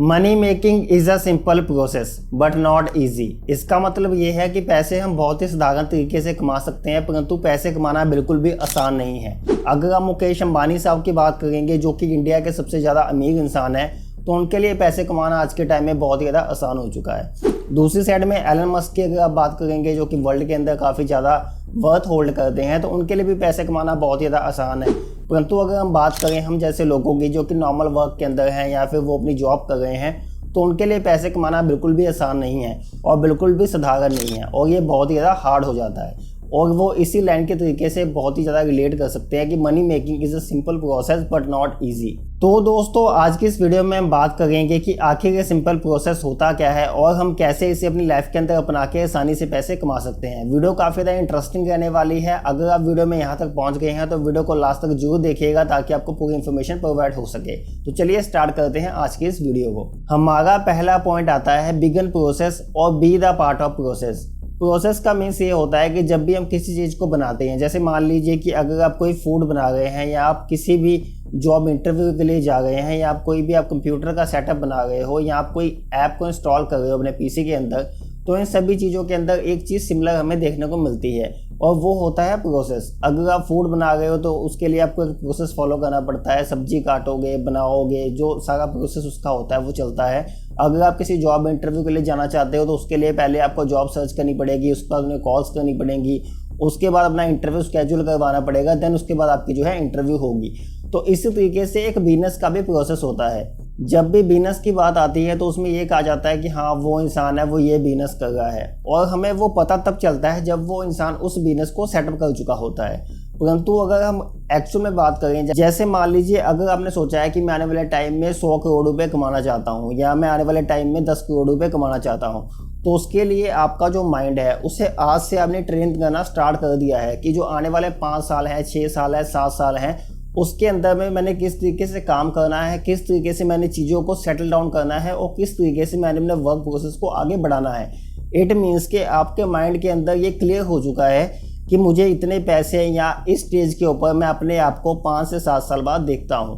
Money making is a simple process but not easy. इसका मतलब ये है कि पैसे हम बहुत ही साधारण तरीके से कमा सकते हैं, परंतु पैसे कमाना बिल्कुल भी आसान नहीं है। अगर हम मुकेश अंबानी साहब की बात करेंगे, जो कि इंडिया के सबसे ज़्यादा अमीर इंसान है, तो उनके लिए पैसे कमाना आज के टाइम में बहुत ही ज़्यादा आसान हो चुका है। दूसरी साइड में एलन मस्क की अगर आप बात करेंगे, जो कि वर्ल्ड के अंदर काफ़ी ज़्यादा वर्थ होल्ड करते हैं, तो उनके लिए भी पैसे कमाना बहुत ही ज़्यादा आसान है। परंतु अगर हम बात करें हम जैसे लोगों की, जो कि नॉर्मल वर्क के अंदर हैं या फिर वो अपनी जॉब कर रहे हैं, तो उनके लिए पैसे कमाना बिल्कुल भी आसान नहीं है और बिल्कुल भी साधारण नहीं है, और ये बहुत ही ज़्यादा हार्ड हो जाता है। और वो इसी लाइन के तरीके से बहुत ही ज़्यादा रिलेट कर सकते हैं कि money making is a simple process but not easy. तो दोस्तों, आज की इस वीडियो में हम बात करेंगे कि आखिर ये सिंपल प्रोसेस होता क्या है और हम कैसे इसे अपनी लाइफ के अंदर अपना के आसानी से पैसे कमा सकते हैं। वीडियो काफ़ी ज़्यादा इंटरेस्टिंग रहने वाली है। अगर आप वीडियो में यहाँ तक पहुँच गए हैं तो वीडियो को लास्ट तक जरूर देखिएगा ताकि आपको पूरी इन्फॉर्मेशन प्रोवाइड हो सके। तो चलिए स्टार्ट करते हैं आज की इस वीडियो को। हमारा पहला पॉइंट आता है बिगिन प्रोसेस और be the part of process. Process का मीन्स ये होता है कि जब भी हम किसी चीज़ को बनाते हैं, जैसे मान लीजिए कि अगर आप कोई फूड बना रहे हैं या आप किसी भी जॉब इंटरव्यू के लिए जा रहे हैं या आप कोई भी आप कंप्यूटर का सेटअप बना रहे हो या आप कोई ऐप को इंस्टॉल कर रहे हो अपने पीसी के अंदर, तो इन सभी चीज़ों के अंदर एक चीज़ सिमिलर हमें देखने को मिलती है और वो होता है प्रोसेस। अगर आप फूड बना रहे हो तो उसके लिए आपको एक प्रोसेस फॉलो करना पड़ता है। सब्जी काटोगे, बनाओगे, जो सारा प्रोसेस उसका होता है वो चलता है। अगर आप किसी जॉब इंटरव्यू के लिए जाना चाहते हो तो उसके लिए पहले आपको जॉब सर्च करनी पड़ेगी, उसके बाद उन्हें कॉल्स करनी पड़ेंगी, उसके बाद अपना इंटरव्यू स्केड्यूल करवाना पड़ेगा, देन उसके बाद आपकी जो है इंटरव्यू होगी। तो इसी तरीके से एक बिजनेस का भी प्रोसेस होता है। जब भी बिजनेस की बात आती है तो उसमें ये कहा जाता है कि हाँ, वो इंसान है, वो ये बिजनेस कर रहा है, और हमें वो पता तब चलता है जब वो इंसान उस बिजनेस को सेटअप कर चुका होता है। परंतु अगर हम एक्चुअल में बात करें, जैसे मान लीजिए अगर आपने सोचा है कि मैं आने वाले टाइम में 100 करोड़ रुपए कमाना चाहता हूँ या मैं आने वाले टाइम में 10 करोड़ रुपए कमाना चाहता हूँ, तो उसके लिए आपका जो माइंड है उसे आज से आपने ट्रेन करना स्टार्ट कर दिया है कि जो आने वाले 5 साल हैं, 6 साल है, 7 साल हैं, उसके अंदर में मैंने किस तरीके से काम करना है, किस तरीके से मैंने चीज़ों को सेटल डाउन करना है और किस तरीके से मैंने अपने वर्क प्रोसेस को आगे बढ़ाना है। इट मीन्स कि आपके माइंड के अंदर ये क्लियर हो चुका है कि मुझे इतने पैसे या इस स्टेज के ऊपर मैं अपने आप को 5 से 7 साल बाद देखता हूँ।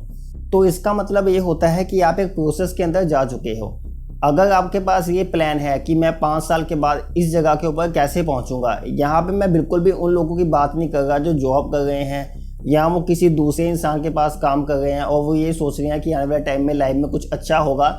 तो इसका मतलब ये होता है कि आप एक प्रोसेस के अंदर जा चुके हो। अगर आपके पास ये प्लान है कि मैं 5 साल के बाद इस जगह के ऊपर कैसे पहुँचूँगा, यहाँ पर मैं बिल्कुल भी उन लोगों की बात नहीं कर रहा जो जॉब कर रहे हैं या वो किसी दूसरे इंसान के पास काम कर रहे हैं और वो ये सोच रहे हैं कि आने वाले टाइम में लाइफ में कुछ अच्छा होगा।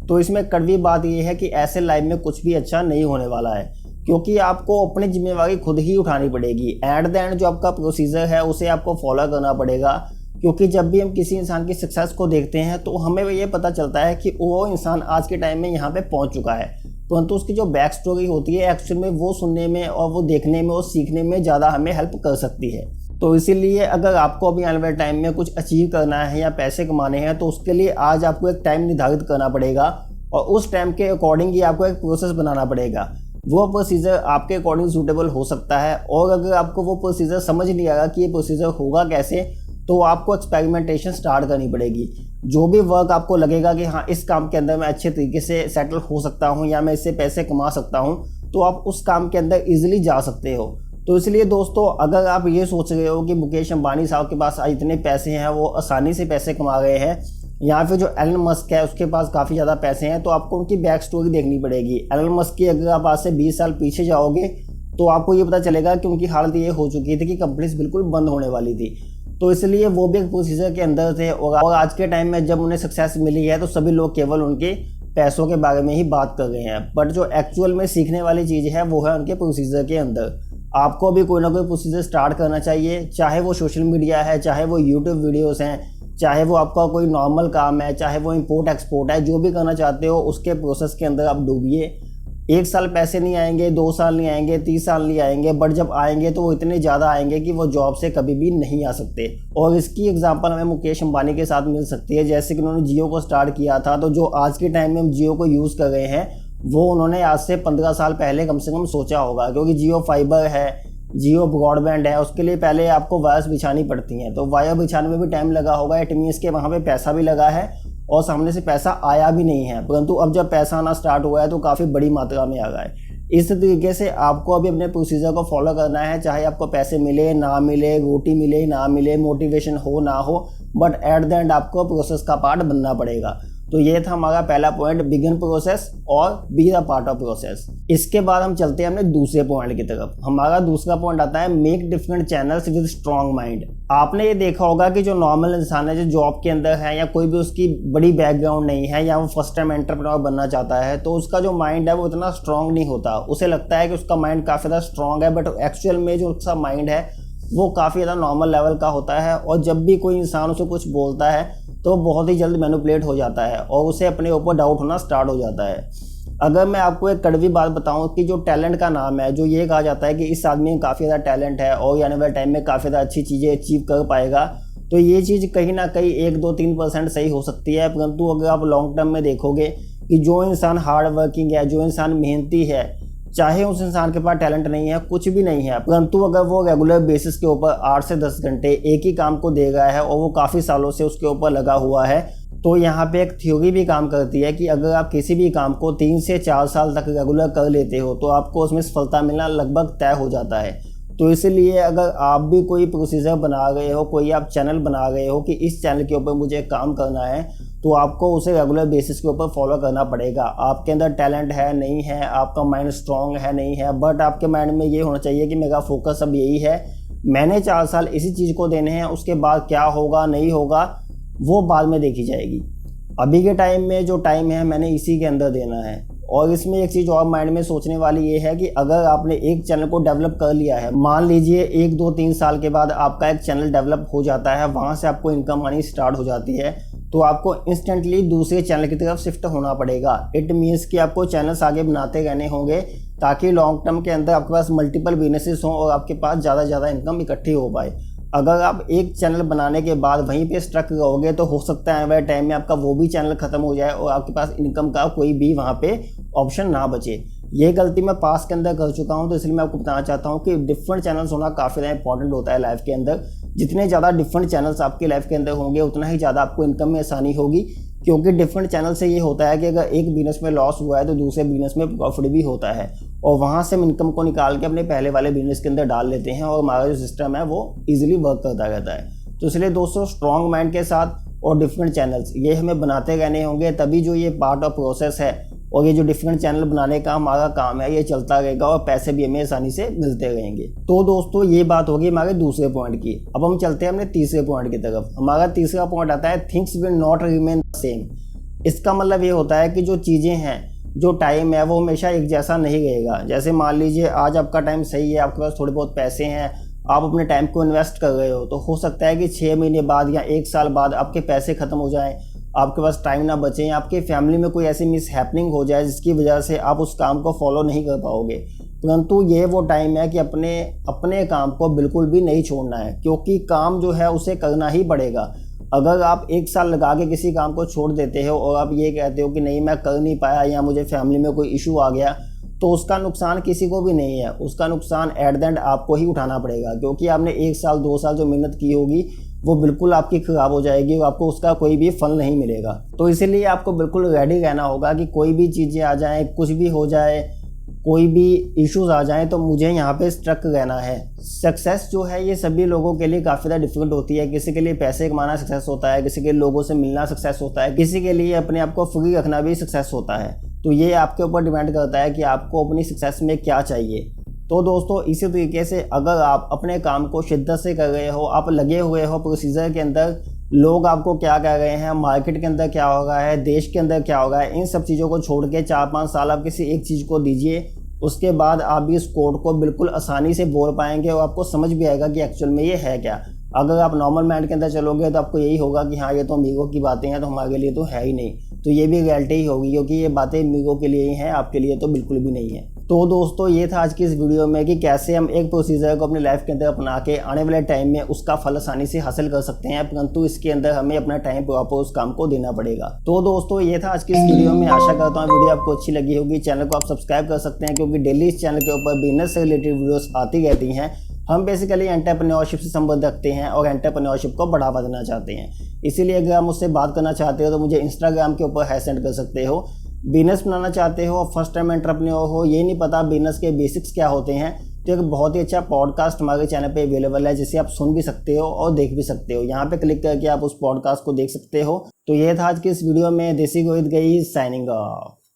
तो इसमें कड़वी बात ये है कि ऐसे लाइफ में कुछ भी अच्छा नहीं होने वाला है, क्योंकि आपको अपनी जिम्मेवारी खुद ही उठानी पड़ेगी। एट द एंड जो आपका प्रोसीजर है उसे आपको फॉलो करना पड़ेगा, क्योंकि जब भी हम किसी इंसान की सक्सेस को देखते हैं तो हमें ये पता चलता है कि वो इंसान आज के टाइम में यहाँ पे पहुँच चुका है, परंतु उसकी जो बैक स्टोरी होती है एक्चुअल में वो सुनने में और वो देखने में और सीखने में ज़्यादा हमें हेल्प कर सकती है। तो इसीलिए अगर आपको अभी आने वाले टाइम में कुछ अचीव करना है या पैसे कमाने हैं, तो उसके लिए आज आपको एक टाइम निर्धारित करना पड़ेगा और उस टाइम के अकॉर्डिंग ही आपको एक प्रोसेस बनाना पड़ेगा। वो प्रोसीजर आपके अकॉर्डिंग सूटेबल हो सकता है, और अगर आपको वो प्रोसीजर समझ नहीं आएगा कि ये प्रोसीजर होगा कैसे, तो आपको एक्सपेरिमेंटेशन स्टार्ट करनी पड़ेगी। जो भी वर्क आपको लगेगा कि हाँ, इस काम के अंदर मैं अच्छे तरीके से सेटल हो सकता हूँ या मैं इससे पैसे कमा सकता हूँ, तो आप उस काम के अंदर ईजिली जा सकते हो। तो इसलिए दोस्तों, अगर आप ये सोच रहे हो कि मुकेश अंबानी साहब के पास इतने पैसे हैं, वो आसानी से पैसे कमा रहे हैं, या फिर जो एलन मस्क है उसके पास काफ़ी ज़्यादा पैसे हैं, तो आपको उनकी बैक स्टोरी देखनी पड़ेगी। एलन मस्क की अगर आप आज से 20 साल पीछे जाओगे तो आपको ये पता चलेगा कि उनकी हालत ये हो चुकी थी कि कंपनीज बिल्कुल बंद होने वाली थी। तो इसलिए वो भी एक प्रोसीजर के अंदर थे, और आज के टाइम में जब उन्हें सक्सेस मिली है तो सभी लोग केवल उनके पैसों के बारे में ही बात कर रहे हैं, बट जो एक्चुअल में सीखने वाली चीज़ है वो है उनके प्रोसीजर के अंदर। आपको भी कोई ना कोई प्रोसीजर स्टार्ट करना चाहिए, चाहे वो सोशल मीडिया है, चाहे वो यूट्यूब वीडियोस हैं, चाहे वो आपका कोई नॉर्मल काम है, चाहे वो इंपोर्ट एक्सपोर्ट है, जो भी करना चाहते हो उसके प्रोसेस के अंदर आप डूबिए। 1 साल पैसे नहीं आएंगे, 2 साल नहीं आएंगे, 30 साल नहीं आएंगे, बट जब आएंगे तो वो इतने ज़्यादा आएंगे कि वो जॉब से कभी भी नहीं आ सकते। और इसकी एग्जांपल हमें मुकेश अंबानी के साथ मिल सकती है। जैसे कि उन्होंने जियो को स्टार्ट किया था, तो जो आज के टाइम में हम जियो को यूज़ कर रहे हैं वो उन्होंने आज से 15 साल पहले कम से कम सोचा होगा, क्योंकि जियो फाइबर है, जियो ब्रॉडबैंड है, उसके लिए पहले आपको वायर्स बिछानी पड़ती हैं, तो वायर बिछाने में भी टाइम लगा होगा। इट मीन्स के वहाँ पे पैसा भी लगा है और सामने से पैसा आया भी नहीं है, परंतु अब जब पैसा आना स्टार्ट हुआ है तो काफ़ी बड़ी मात्रा में आ गया है। इस तरीके से आपको अभी अपने प्रोसीजर को फॉलो करना है, चाहे आपको पैसे मिले ना मिले, रोटी मिले ना मिले, मोटिवेशन हो ना हो, बट एट द एंड आपको प्रोसेस का पार्ट बनना पड़ेगा। तो ये था हमारा पहला पॉइंट, बिगिन प्रोसेस और be the part of process. इसके बाद हम चलते हैं अपने दूसरे पॉइंट की तरफ। हमारा दूसरा पॉइंट आता है make different channels with strong mind. आपने ये देखा होगा कि जो नॉर्मल इंसान है, जो जॉब के अंदर है या कोई भी उसकी बड़ी बैकग्राउंड नहीं है या वो फर्स्ट टाइम एंटरप्रेन्योर बनना चाहता है, तो उसका जो माइंड है वो इतना स्ट्रॉन्ग नहीं होता। उसे लगता है कि उसका माइंड काफ़ी ज़्यादा स्ट्रॉन्ग है, बट एक्चुअल में जो उसका माइंड है वो काफ़ी ज़्यादा नॉर्मल लेवल का होता है। और जब भी कोई इंसान उसे कुछ बोलता है तो बहुत ही जल्द मैनिपुलेट हो जाता है और उसे अपने ऊपर डाउट होना स्टार्ट हो जाता है। अगर मैं आपको एक कड़वी बात बताऊं कि जो टैलेंट का नाम है, जो ये कहा जाता है कि इस आदमी में काफ़ी ज़्यादा टैलेंट है और आने वाले टाइम में काफ़ी ज़्यादा अच्छी चीज़ें अचीव कर पाएगा, तो ये चीज़ कहीं ना कहीं 1-2-3% सही हो सकती है। परंतु अगर आप लॉन्ग टर्म में देखोगे कि जो इंसान हार्ड वर्किंग है, जो इंसान मेहनती है, चाहे उस इंसान के पास टैलेंट नहीं है, कुछ भी नहीं है, परंतु अगर वो रेगुलर बेसिस के ऊपर 8 से 10 घंटे एक ही काम को दे रहा है और वो काफ़ी सालों से उसके ऊपर लगा हुआ है, तो यहाँ पे एक थ्योरी भी काम करती है कि अगर आप किसी भी काम को 3 से 4 साल तक रेगुलर कर लेते हो तो आपको उसमें सफलता मिलना लगभग तय हो जाता है। तो इसलिए अगर आप भी कोई प्रोसीजर बना रहे हो, कोई आप चैनल बना रहे हो कि इस चैनल के ऊपर मुझे काम करना है, तो आपको उसे रेगुलर बेसिस के ऊपर फॉलो करना पड़ेगा। आपके अंदर टैलेंट है नहीं है, आपका माइंड स्ट्रॉन्ग है नहीं है, बट आपके माइंड में ये होना चाहिए कि मेरा फोकस अब यही है, मैंने 4 साल इसी चीज़ को देने हैं, उसके बाद क्या होगा नहीं होगा वो बाद में देखी जाएगी। अभी के टाइम में जो टाइम है मैंने इसी के अंदर देना है। और इसमें एक चीज़ और माइंड में सोचने वाली ये है कि अगर आपने एक चैनल को डेवलप कर लिया है, मान लीजिए 1-2-3 साल के बाद आपका एक चैनल डेवलप हो जाता है, वहाँ से आपको इनकम आनी स्टार्ट हो जाती है, तो आपको इंस्टेंटली दूसरे चैनल की तरफ शिफ्ट होना पड़ेगा। इट मीन्स कि आपको चैनल्स आगे बनाते रहने होंगे ताकि लॉन्ग टर्म के अंदर आपके पास मल्टीपल बिजनेसेस हों और आपके पास ज़्यादा इनकम इकट्ठी हो पाए। अगर आप एक चैनल बनाने के बाद वहीं पे स्ट्रक रहोगे तो हो सकता है वह टाइम में आपका वो भी चैनल ख़त्म हो जाए और आपके पास इनकम का कोई भी वहाँ पे ऑप्शन ना बचे। ये गलती मैं पास के अंदर कर चुका हूँ, तो इसलिए मैं आपको बताना चाहता हूँ कि डिफरेंट चैनल्स होना काफ़ी ज़्यादा इंपॉर्टेंट होता है लाइफ के अंदर। जितने ज़्यादा डिफरेंट चैनल्स आपके लाइफ के अंदर होंगे उतना ही ज़्यादा आपको इनकम में आसानी होगी, क्योंकि डिफरेंट चैनल से ये होता है कि अगर एक बिजनेस में लॉस हुआ है तो दूसरे बिजनेस में प्रॉफिट भी होता है और वहाँ से हम इनकम को निकाल के अपने पहले वाले बिजनेस के अंदर डाल लेते हैं और हमारा जो सिस्टम है वो ईजिली वर्क करता रहता है। तो इसलिए दोस्तों स्ट्रॉन्ग माइंड के साथ और डिफरेंट चैनल्स ये हमें बनाते रहने होंगे, तभी जो ये पार्ट ऑफ प्रोसेस है और ये जो डिफरेंट चैनल बनाने का हमारा काम है ये चलता रहेगा और पैसे भी हमें आसानी से मिलते रहेंगे। तो दोस्तों ये बात होगी हमारे दूसरे पॉइंट की। अब हम चलते हैं अपने तीसरे पॉइंट की तरफ। हमारा तीसरा पॉइंट आता है things will not remain the same. इसका मतलब ये होता है कि जो चीज़ें हैं, जो टाइम है वो हमेशा एक जैसा नहीं रहेगा। जैसे मान लीजिए आज आपका टाइम सही है, आपके पास थोड़े बहुत पैसे हैं, आप अपने टाइम को इन्वेस्ट कर रहे हो, तो हो सकता है कि 6 महीने बाद या 1 साल बाद आपके पैसे ख़त्म हो जाएं, आपके पास टाइम ना बचे, या आपके फैमिली में कोई ऐसी मिस हैपनिंग हो जाए जिसकी वजह से आप उस काम को फॉलो नहीं कर पाओगे। परंतु ये वो टाइम है कि अपने काम को बिल्कुल भी नहीं छोड़ना है, क्योंकि काम जो है उसे करना ही पड़ेगा। अगर आप 1 साल लगा के किसी काम को छोड़ देते हो और आप ये कहते हो कि नहीं मैं कर नहीं पाया या मुझे फैमिली में कोई इशू आ गया, तो उसका नुकसान किसी को भी नहीं है, उसका नुकसान एट द एंड आपको ही उठाना पड़ेगा, क्योंकि आपने 1 साल 2 साल जो मेहनत की होगी वो बिल्कुल आपकी खराब हो जाएगी और आपको उसका कोई भी फल नहीं मिलेगा। तो इसीलिए आपको बिल्कुल रेडी रहना होगा कि कोई भी चीज़ें आ जाएं, कुछ भी हो जाए, कोई भी इश्यूज आ जाएं, तो मुझे यहाँ पे स्ट्रक रहना है। सक्सेस जो है ये सभी लोगों के लिए काफ़ी ज़्यादा डिफिकल्ट होती है। किसी के लिए पैसे कमाना सक्सेस होता है, किसी के लोगों से मिलना सक्सेस होता है, किसी के लिए अपने आप को फ्री रखना भी सक्सेस होता है। तो ये आपके ऊपर डिपेंड करता है कि आपको अपनी सक्सेस में क्या चाहिए। तो दोस्तों इसी तरीके से अगर आप अपने काम को शिद्दत से कर रहे हो, आप लगे हुए हो प्रोसीजर के अंदर, लोग आपको क्या कह रहे हैं, मार्केट के अंदर क्या हो रहा है, देश के अंदर क्या हो रहा है, इन सब चीज़ों को छोड़ के 4-5 साल आप किसी एक चीज़ को दीजिए, उसके बाद आप भी इस कोड को बिल्कुल आसानी से बोल पाएंगे और आपको समझ भी आएगा कि एक्चुअल में ये है क्या। अगर आप नॉर्मल माइंड के अंदर चलोगे तो आपको यही होगा कि हाँ ये तो मीगो की बातें हैं, तो हमारे लिए तो है ही नहीं, तो ये भी रियलिटी ही होगी, क्योंकि ये बातें मीगो के लिए ही हैं, आपके लिए तो बिल्कुल भी नहीं है। तो दोस्तों ये था आज की इस वीडियो में कि कैसे हम एक प्रोसीजर को अपनी लाइफ के अंदर अपना के आने वाले टाइम में उसका फल आसानी से हासिल कर सकते हैं, परंतु इसके अंदर हमें अपना टाइम प्रॉपर उस काम को देना पड़ेगा। तो दोस्तों ये था आज की इस वीडियो में। आशा करता हूँ वीडियो आपको अच्छी लगी होगी। चैनल को आप सब्सक्राइब कर सकते हैं, क्योंकि डेली इस चैनल के ऊपर बिजनेस से रिलेटेड वीडियोस आती रहती हैं। हम बेसिकली एंटरप्रेन्योरशिप से संबंध रखते हैं और एंटरप्रेन्योरशिप को बढ़ावा देना चाहते हैं। इसीलिए अगर आप मुझसे बात करना चाहते हो तो मुझे इंस्टाग्राम के ऊपर हाई सेंड कर सकते हो। बिजनेस बनाना चाहते हो, फर्स्ट टाइम एंटरप्रेन्योर हो, ये नहीं पता बिजनेस के बेसिक्स क्या होते हैं, तो एक बहुत ही अच्छा पॉडकास्ट हमारे चैनल पे अवेलेबल है, जिसे आप सुन भी सकते हो और देख भी सकते हो। यहाँ पे क्लिक करके आप उस पॉडकास्ट को देख सकते हो। तो ये था आज की इस वीडियो में। देसी गोविंद गई साइनिंग ऑफ।